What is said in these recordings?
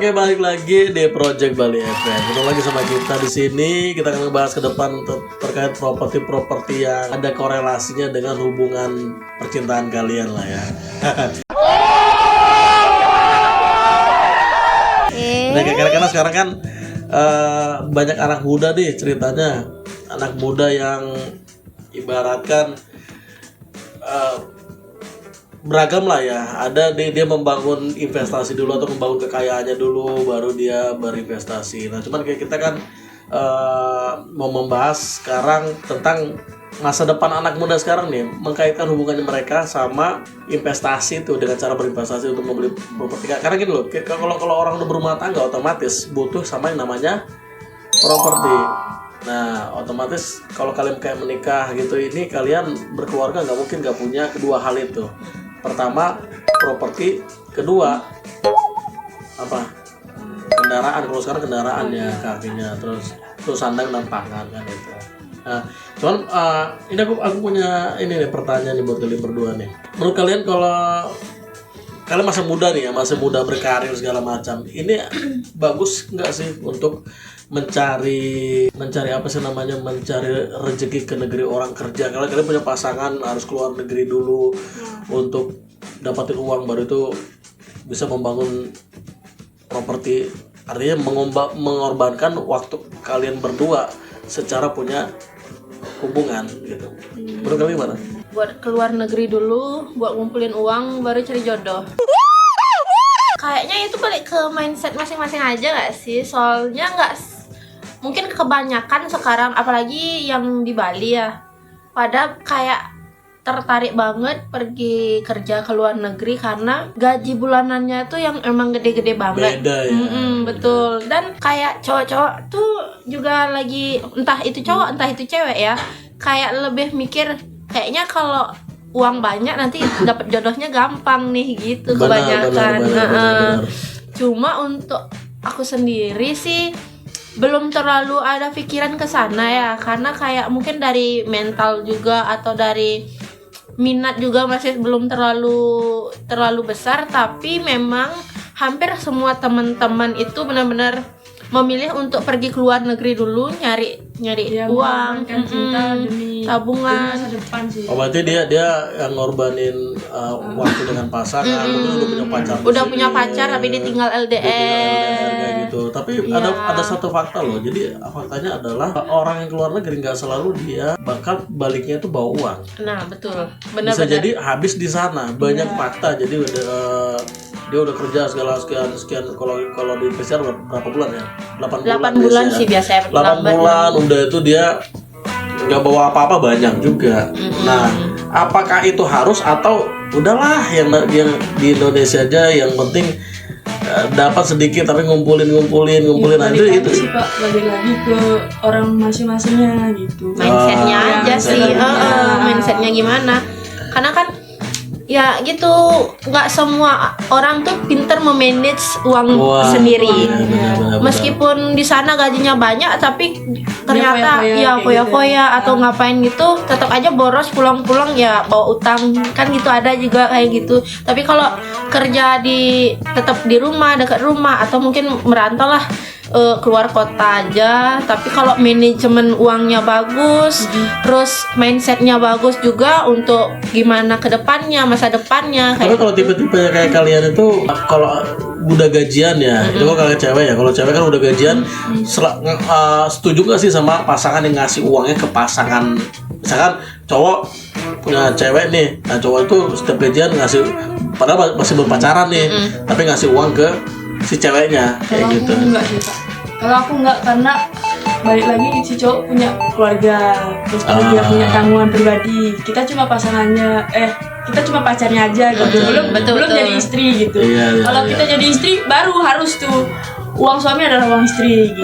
Oke, balik lagi di Project Bali FM. Ketemu lagi sama kita di sini. Kita akan ngebahas ke depan terkait properti-properti yang ada korelasinya dengan hubungan percintaan kalian lah ya. Nah, karena sekarang kan banyak anak muda nih ceritanya. Anak muda yang ibaratkan beragam lah ya. Ada dia membangun investasi dulu atau membangun kekayaannya dulu baru dia berinvestasi. Nah, cuman kayak kita kan mau membahas sekarang tentang masa depan anak muda sekarang nih, mengkaitkan hubungannya mereka sama investasi tuh dengan cara berinvestasi untuk membeli properti. Karena gini loh, kalau orang udah berumah tangga otomatis butuh sama yang namanya properti. Nah, otomatis kalau kalian kayak menikah gitu, ini kalian berkeluarga nggak mungkin nggak punya kedua hal itu. Pertama properti, kedua apa? Kendaraan. Kalau sekarang kendaraan ya kakinya, terus sandang dan pangan kan itu. Nah, cuman ini aku punya ini nih pertanyaan nih buat kalian berdua nih. Menurut kalian kalau kalian masih muda nih ya, masih muda berkarir segala macam, ini bagus nggak sih untuk mencari apa sih namanya, mencari rezeki ke negeri orang kerja? Kalau kalian punya pasangan harus keluar negeri dulu untuk dapatin uang, baru itu bisa membangun properti, artinya mengorbankan waktu kalian berdua secara punya hubungan gitu. Menurut kalian gimana? Buat keluar negeri dulu, buat ngumpulin uang, baru cari jodoh. Kayaknya itu balik ke mindset masing-masing aja gak sih? Soalnya mungkin kebanyakan sekarang, apalagi yang di Bali ya, pada kayak tertarik banget pergi kerja ke luar negeri karena gaji bulanannya tuh yang emang gede-gede banget. Beda ya. Betul. Dan kayak cowok-cowok tuh juga lagi, entah itu cowok entah itu cewek ya, kayak lebih mikir kayaknya kalau uang banyak nanti dapat jodohnya gampang nih gitu. Kebanyakan. Benar. Cuma untuk aku sendiri sih belum terlalu ada pikiran ke sana ya, karena kayak mungkin dari mental juga atau dari minat juga masih belum terlalu besar. Tapi memang hampir semua teman-teman itu benar-benar memilih untuk pergi ke luar negeri dulu, nyari ya, uang, cinta demi tabungan masa depan sih. Oh, berarti dia yang ngorbanin waktu dengan pasangan, mungkin udah punya pacar tapi ditinggal LDR. Kayak gitu. Tapi ada satu fakta loh. Jadi faktanya adalah orang yang keluar negeri nggak selalu dia bakal baliknya itu bawa uang. Nah, betul. Benar. Bisa jadi habis di sana. Banyak fakta. Jadi dia udah kerja sekian kalau di Indonesia berapa bulan ya? 8 bulan sih biasanya. 8 bulan udah itu dia nggak bawa apa-apa banyak juga. Nah, apakah itu harus atau udahlah yang di Indonesia aja, yang penting dapat sedikit tapi ngumpulin Ya, itu sih Pak, lagi ke orang masing-masingnya gitu. Mindsetnya aja sih. Mindsetnya gimana? Karena kan ya gitu, nggak semua orang tuh pinter memanage uang sendiri. Benar. Meskipun di sana gajinya banyak, tapi ternyata ya foya-foya atau ngapain gitu, tetap aja boros, pulang-pulang ya bawa utang kan gitu, ada juga kayak gitu. Tapi kalau kerja tetap di rumah, dekat rumah, atau mungkin merantau lah, keluar kota aja, tapi kalau manajemen uangnya bagus, terus mindsetnya bagus juga untuk gimana ke depannya, masa depannya. Karena kalau tipe-tipe kayak kalian itu kalau udah gajian ya, itu kalau cewek ya, kalau cewek kan udah gajian, setuju gak sih sama pasangan yang ngasih uangnya ke pasangan? Misalkan cowok punya cewek nih, nah cowok itu setiap gajian ngasih, padahal masih berpacaran nih, tapi ngasih uang ke si ceweknya kayak gitu. Aku enggak sih Pak. Kalau aku enggak, karena balik lagi si cowok punya keluarga, terus dia punya tanggungan pribadi. Kita cuma pasangannya, kita cuma pacarnya aja gitu. Belum jadi istri gitu. Kalau kita jadi istri baru harus tuh uang suami adalah uang istri gitu.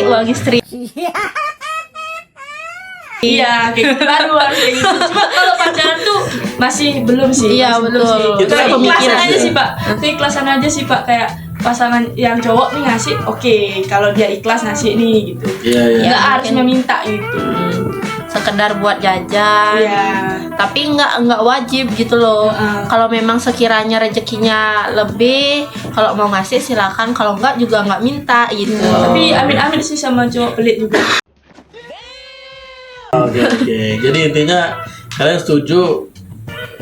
Uang istri. Iya, kayak gitu baru harus kayak gitu. Cuma kalau pacaran tuh masih belum sih. Iya, betul. Itu kan Keikhlasan aja sih Pak. Keikhlasan aja sih Pak, kayak pasangan yang cowok nih ngasih, oke, kalau dia ikhlas ngasih nih gitu. Nggak harus meminta gitu. Sekedar buat jajan. Tapi nggak wajib gitu loh. Kalau memang sekiranya rezekinya lebih, Kalau mau ngasih silakan, kalau enggak juga nggak minta gitu. Tapi amit-amit sih sama cowok pelit juga. Oke. Jadi intinya kalian setuju,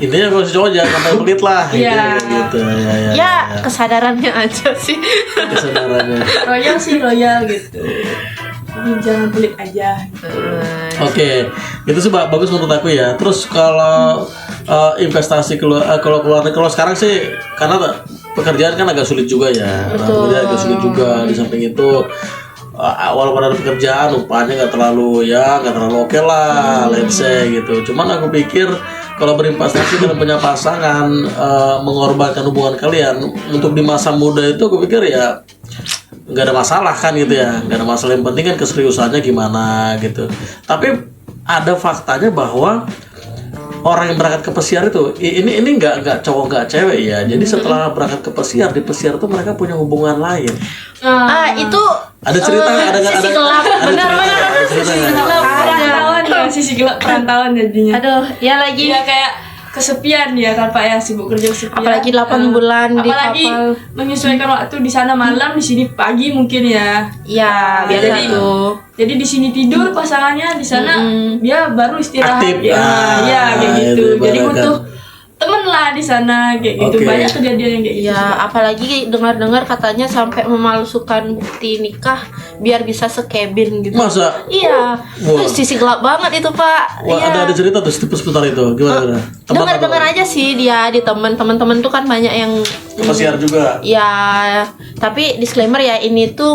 intinya kalau si cowok jangan sampai pelit lah. Iya. Gitu. Ya, kesadarannya aja sih. Kesadarannya. Royal sih royal gitu. Jangan pelit aja. Oke, itu sih bagus menurut aku ya. Terus kalau investasi kalau keluar negeri, kalau sekarang sih karena pekerjaan kan agak sulit juga ya. Betul. Agak sulit juga. Di samping itu walaupun ada pekerjaan upahnya nggak terlalu oke lah, let's say gitu. Cuman aku pikir kalau berinvestasi dan punya pasangan, mengorbankan hubungan kalian untuk di masa muda itu, aku pikir ya nggak ada masalah kan gitu ya, nggak ada masalah. Yang penting kan keseriusannya gimana gitu. Tapi ada faktanya bahwa orang yang berangkat ke pesiar itu ini nggak cowok nggak cewek ya. Jadi setelah berangkat ke pesiar, di pesiar tuh mereka punya hubungan lain. Itu Ada cerita ada sisi gelap. Benar-benar ada cerita sisi nggak? gelap. Perantauan ya, sisi gelap perantauan jadinya. Aduh, ya lagi. Dia kayak kesepian dia kan Pak ya, sibuk kerja kesepian. Apalagi 8 bulan di apalagi kapal. menyesuaikan waktu di sana malam, di sini pagi mungkin ya. Ya, biasa Jadi- tuh. Jadi di sini tidur pasangannya, di sana dia baru istirahat. Aktif. Ya, ya kayak gitu. Itu Jadi ibaratkan. butuh temen lah di sana kayak gitu. Oke. Banyak kejadian yang kayak gitu. Ya, apalagi dengar-dengar katanya sampai memalsukan bukti nikah biar bisa sekebin gitu. Masa? Iya, Wah. itu sisi gelap banget itu Pak. Wah, Iya. ada cerita tuh seputar itu gimana? Teman Dengar-dengar aja sih dia di teman-teman tuh kan banyak yang ke pesiar juga. ya, tapi disclaimer ya, ini tuh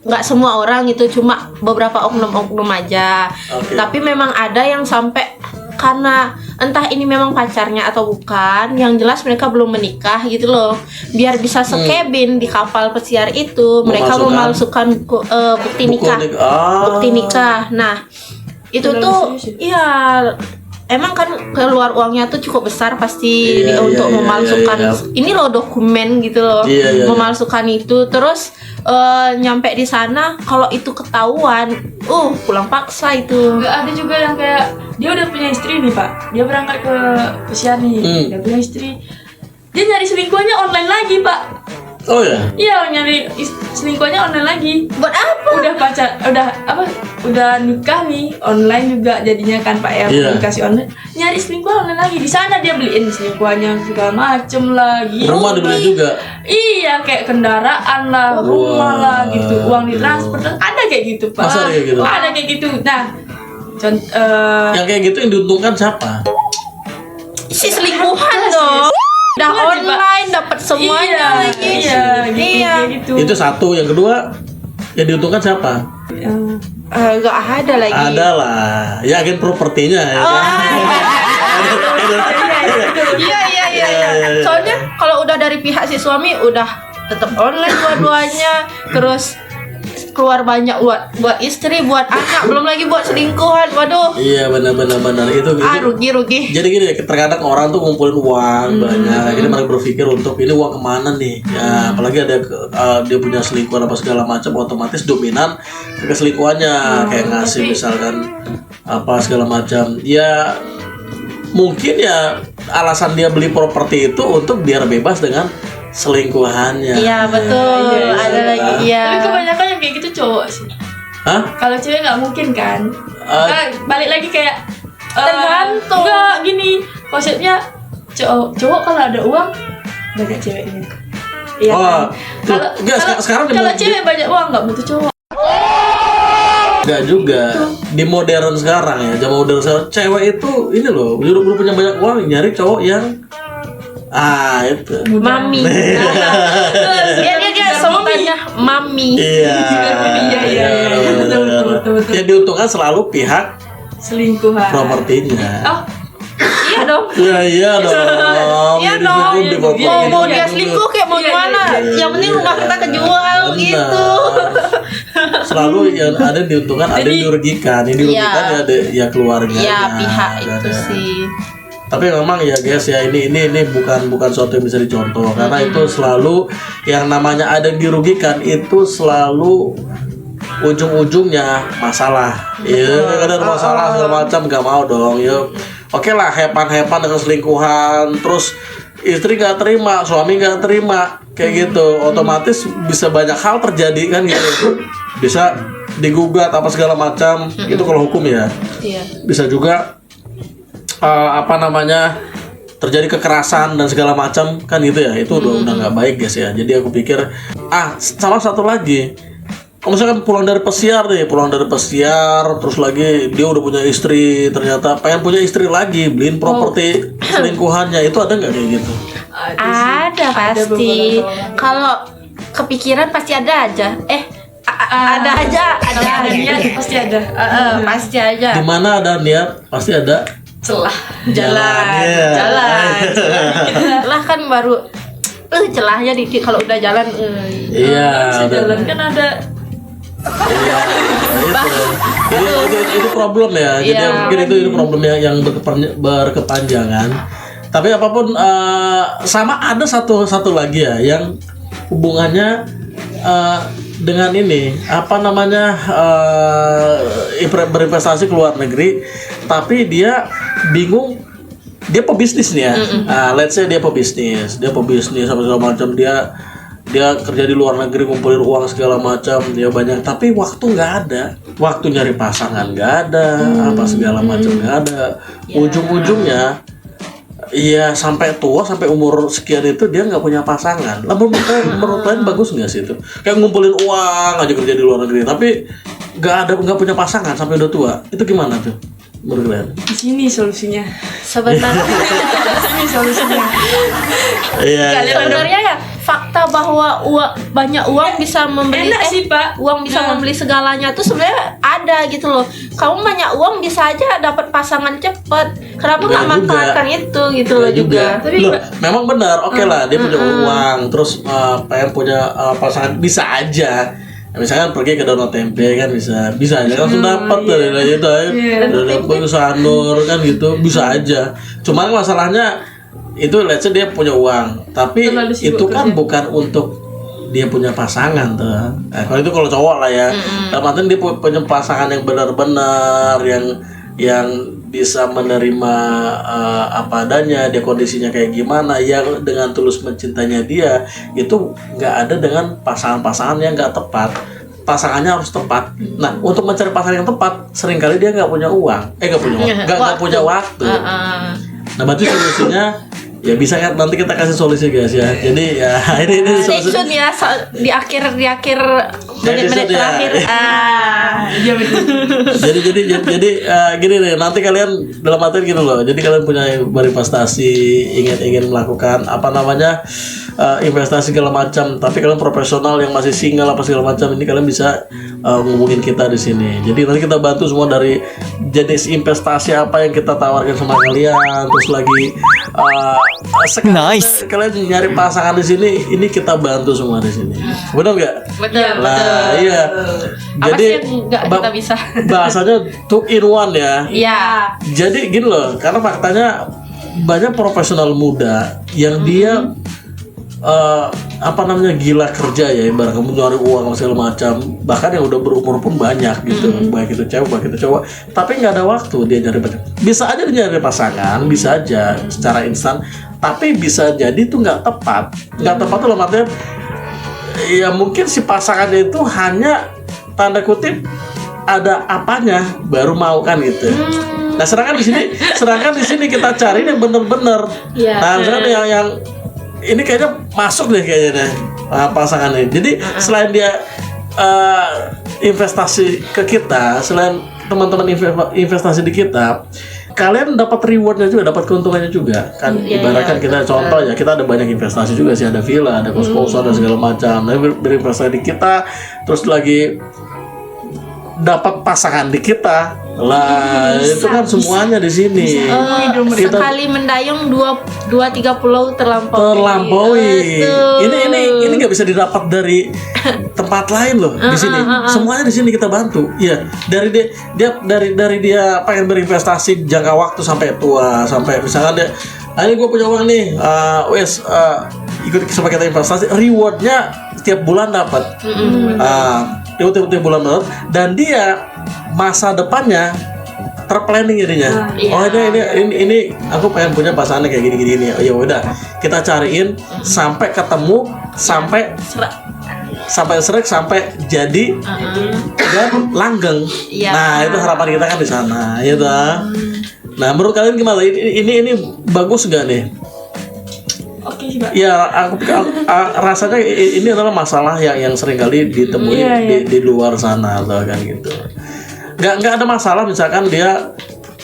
nggak semua orang gitu, cuma beberapa oknum-oknum aja. Oke. Tapi memang ada yang sampai karena entah ini memang pacarnya atau bukan, yang jelas mereka belum menikah gitu loh. Biar bisa sekebin di kapal pesiar itu, mereka memalsukan bukti nikah. Bukti nikah. Nah, itu Terlalu tuh serius iya, emang kan keluar uangnya tuh cukup besar pasti Iya, untuk iya, memalsukan iya. ini loh dokumen gitu loh. Iya, iya, Memalsukan itu terus nyampe di sana kalau itu ketahuan, pulang paksa itu. Nggak ada juga yang kayak dia udah punya istri nih Pak, dia berangkat ke pesiar nih, dia punya istri, dia nyari selingkuhannya online lagi Pak. Oh ya. Iya, nyari selingkuhannya online lagi. Buat apa? Udah nikah nih online juga jadinya kan Pak ya, Iya. komunikasi online, nyari selingkuhan online lagi. Di sana dia beliin selingkuhannya segala macem lagi. Rumah dibeli juga. Iya, kayak kendaraan lah, rumah lah gitu, uang ditransfer, ada kayak gitu Pak. Masa ada kayak gitu? Ada kayak gitu. Nah, Yang kayak gitu yang diuntungkan siapa? Si selingkuhan dong. Udah Iya, Pak. online dapat semuanya lagi. Iya, gitu, Iya. kayak gitu. Itu satu. Yang kedua, yang diuntungkan siapa? Nggak ada lagi. Ada lah. Ya agen propertinya ya kan? Iya. Soalnya kalau udah dari pihak si suami udah tetap online dua-duanya, terus keluar banyak buat istri, buat anak, belum lagi buat selingkuhan. Waduh. Iya benar itu. Rugi. Jadi gini, terkadang orang tuh ngumpulin uang banyak, akhirnya mereka berpikir untuk ini uang kemana nih? Ya apalagi ada dia punya selingkuhan apa segala macam, otomatis dominan ke selingkuhannya, kayak ngasih misalkan apa segala macam. Ya mungkin ya alasan dia beli properti itu untuk biar bebas dengan selingkuhannya. Iya betul. Iya, Ada lagi. Iya. Tapi kebanyakan yang kayak gitu cowok sih. Hah? Kalau cewek nggak mungkin kan? Balik lagi kayak Tergantung. Enggak gini konsepnya, cowok kalau ada uang banyak ceweknya. Iya kan? Sekarang kalau cewek banyak uang nggak butuh cowok. Enggak juga. Di modern sekarang ya, zaman modern sekarang, cewek itu ini loh, udah punya banyak uang, nyari cowok yang itu. Mami. Dia sebutannya mami. Iya. Iya. Betul. Yang diuntungkan selalu pihak Selingkuhan. propertinya. Oh, Iya dong. Iya dong. Iya Jadi dong. di properti. Mau dia selingkuh kayak mau Iya, gimana? iya. Yang penting rumah kita kejual Benar. gitu. Selalu yang ada yang diuntungkan, ada yang dirugikan. Yang dirugikan Iya. ya ada ya keluarganya. Iya pihak itu Ada. sih. Tapi memang ya guys ya, ini bukan suatu yang bisa dicontoh, karena itu selalu yang namanya ada yang dirugikan itu selalu ujung-ujungnya masalah. Iya, ada masalah segala macam, nggak mau dong. Ya, oke lah, hepan dengan selingkuhan, terus istri nggak terima, suami nggak terima, kayak gitu, otomatis bisa banyak hal terjadi kan gitu, bisa digugat apa segala macam, itu kalau hukum ya. Iya. Bisa juga terjadi kekerasan dan segala macam kan gitu ya, itu udah nggak baik guys ya. Jadi aku pikir salah satu lagi, kalau misalkan pulang dari pesiar, terus lagi dia udah punya istri, ternyata pengen punya istri lagi, beliin properti selingkuhannya, itu ada nggak kayak gitu? Ada pasti. Kalau kepikiran pasti ada aja. Ada aja. niat pasti ada. Pasti aja. Di mana ada niat pasti ada Celah. Iya. Lah kan baru celahnya dikit kalau udah jalan. Iya, Bisa jalan kan ada. iya, itu problem ya. Jadi Iya. mungkin itu problemnya yang berkepanjangan. Tapi apapun, sama ada satu lagi ya yang hubungannya dengan ini berinvestasi ke luar negeri, tapi dia bingung. Dia pebisnis nih ya. Let's say dia pebisnis sama segala macam, dia kerja di luar negeri, ngumpulin uang segala macam, dia banyak, tapi waktu nggak ada, waktu nyari pasangan nggak ada, apa segala macam nggak ada. Ujung-ujungnya iya sampai tua, sampai umur sekian itu dia nggak punya pasangan. Lah menurut kalian bagus nggak sih itu? Kayak ngumpulin uang aja kerja di luar negeri, tapi nggak punya pasangan sampai udah tua. Itu gimana tuh menurut kalian? Di sini solusinya. Sebenarnya Iya. sebenarnya ya fakta bahwa banyak uang bisa membeli Enak sih, Pak. uang bisa membeli segalanya tuh sebenarnya ada gitu loh. Kamu banyak uang bisa aja dapat pasangan cepet. Kenapa nggak Nggak juga. manfaatkan itu gitu loh juga. Tapi Loh, memang benar, oke lah dia punya uang, terus pengen punya pasangan, bisa aja. Misalkan pergi ke Danau Tempe kan bisa aja langsung dapat dari itu, dari Sanur kan gitu, bisa aja. Cuman masalahnya itu let's say dia punya uang, tapi Terlalu sibuk itu kan kerja. bukan untuk dia punya pasangan tuh. Kalau itu kalau cowok lah ya. Dalam artian dia punya pasangan yang benar-benar yang bisa menerima apa adanya, dia kondisinya kayak gimana, yang dengan tulus mencintainya dia, itu nggak ada dengan pasangan-pasangan yang nggak tepat. Pasangannya harus tepat. Nah, untuk mencari pasangan yang tepat, seringkali dia nggak punya uang, nggak punya waktu. Nah, berarti solusinya ya bisa kan, nanti kita kasih solusi guys ya. Jadi ya ini Stay solusi. tune ya di akhir menit-menit episode ya. terakhir. Iya betul. jadi gini deh, nanti kalian dalam arti gitu loh. Jadi kalian punya berinvestasi, ingin melakukan investasi segala macam, tapi kalian profesional yang masih single apa segala macam, ini kalian bisa ngubungin kita di sini. Jadi nanti kita bantu semua dari jenis investasi apa yang kita tawarkan sama kalian, terus lagi Nice. kalian nyari pasangan di sini, ini kita bantu semua di sini. Benar nggak? Betul. Nah, iya. Apa Jadi sih yang nggak kita bisa? bahasanya two in one ya. Iya. Jadi gini loh, karena faktanya banyak profesional muda yang dia gila kerja ya, ibarat kamu nyari uang segala macam, bahkan yang udah berumur pun banyak gitu, baik itu cewek baik itu cowok, tapi nggak ada waktu dia nyari pasangan. Bisa aja dia nyari pasangan, bisa aja secara instan, tapi bisa jadi itu nggak tepat tuh dalam artian ya mungkin si pasangannya itu hanya tanda kutip ada apanya baru mau kan gitu. Nah, sedangkan di sini kita cari yang bener-bener. Iya. Nah, misalkan yang ini kayaknya masuk deh kayaknya deh pasangannya. Jadi selain dia investasi ke kita, selain teman-teman investasi di kita, kalian dapat rewardnya juga, dapat keuntungannya juga kan. Ibaratkan kita contoh ya, kita ada banyak investasi juga sih, ada villa, ada kos-kosan dan segala macam. Nah, berinvestasi di kita, terus lagi dapat pasangan di kita lah, itu kan semuanya di sini. Kita Sekali mendayung 2-3 pulau terlampaui. terlampaui. Ini nggak bisa didapat dari tempat lain loh. Di sini semuanya di sini kita bantu. Iya, dari dia pengen berinvestasi jangka waktu sampai tua, sampai misalkan dia, ini gue punya uang nih, ikut sama kita investasi, rewardnya tiap bulan dapat. Tiap bulan dapat, dan dia masa depannya terplanning jadinya. Oh ini aku pengen punya pasangan kayak gini. Ya udah, kita cariin sampai ketemu, sampai serak, sampai jadi dan langgeng. Iya. Nah, itu harapan kita kan di sana, ya toh. Nah, menurut kalian gimana? Ini bagus gak nih? Oke sih, Pak. Ya, aku rasanya ini adalah masalah yang sering kali ditemui di luar sana atau kan gitu. Nggak ada masalah misalkan dia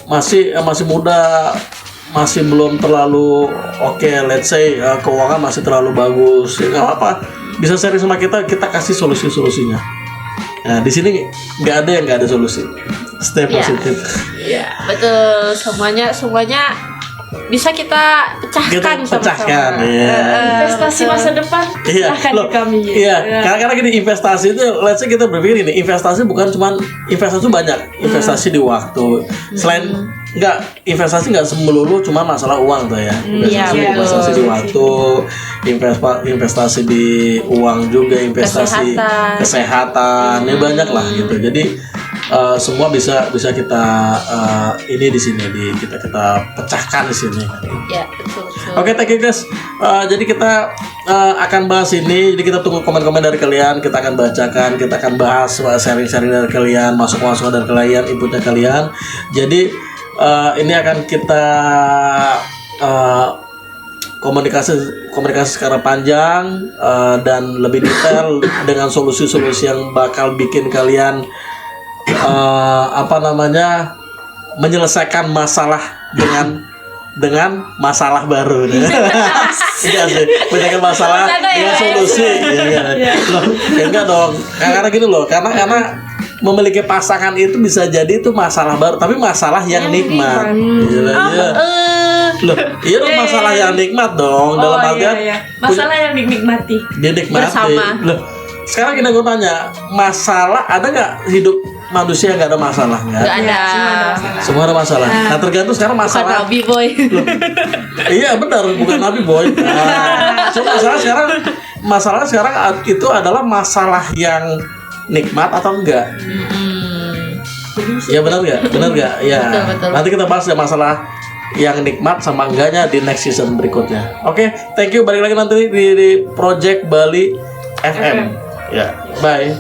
masih muda, masih belum terlalu oke, let's say keuangan masih terlalu bagus, ya nggak apa-apa, bisa sharing sama kita kasih solusinya. Nah, di sini nggak ada solusi, stay positif. Iya, betul. Semuanya bisa kita pecahkan sama-sama. Iya. Investasi masa depan silahkan di kami. Iya, karena gini, investasi itu, let's say kita berpikir ini, investasi bukan cuman investasi banyak, investasi di waktu. Selain investasi nggak melulu cuma masalah uang tuh ya. Investasi di waktu, investasi di uang juga, investasi kesehatan, ini banyak lah gitu. Jadi semua bisa kita ini di sini kita pecahkan di sini. Ya, betul. Oke, thank you guys. Jadi kita akan bahas ini. Jadi kita tunggu komen-komen dari kalian. Kita akan bacakan. Kita akan bahas sharing-sharing dari kalian, masukan dari kalian, inputnya kalian. Jadi ini akan kita komunikasi secara panjang dan lebih detail dengan solusi-solusi yang bakal bikin kalian menyelesaikan masalah dengan masalah baru. Iya sih, menyelesaikan masalah dengan solusi. Enggak dong. Karena gini loh, karena memiliki pasangan itu bisa jadi itu masalah baru, tapi masalah yang nikmat. Iya dong, masalah yang nikmat dong, dalam artian masalah yang dinikmati. Dinikmati. Bersama. Loh, sekarang kita gue tanya, masalah ada nggak hidup manusia nggak ada masalah? Nggak ada. Semua ada masalah. Nah, tergantung sekarang masalah. Bukan Nabi boy. Iya benar, bukan Nabi boy. So masalah sekarang itu adalah masalah yang nikmat atau enggak? Ya benar nggak? Ya. Betul. Nanti kita bahas ya masalah yang nikmat sama enggaknya di next season berikutnya. Oke, thank you. Balik lagi nanti di Project Bali FM. Ya, bye.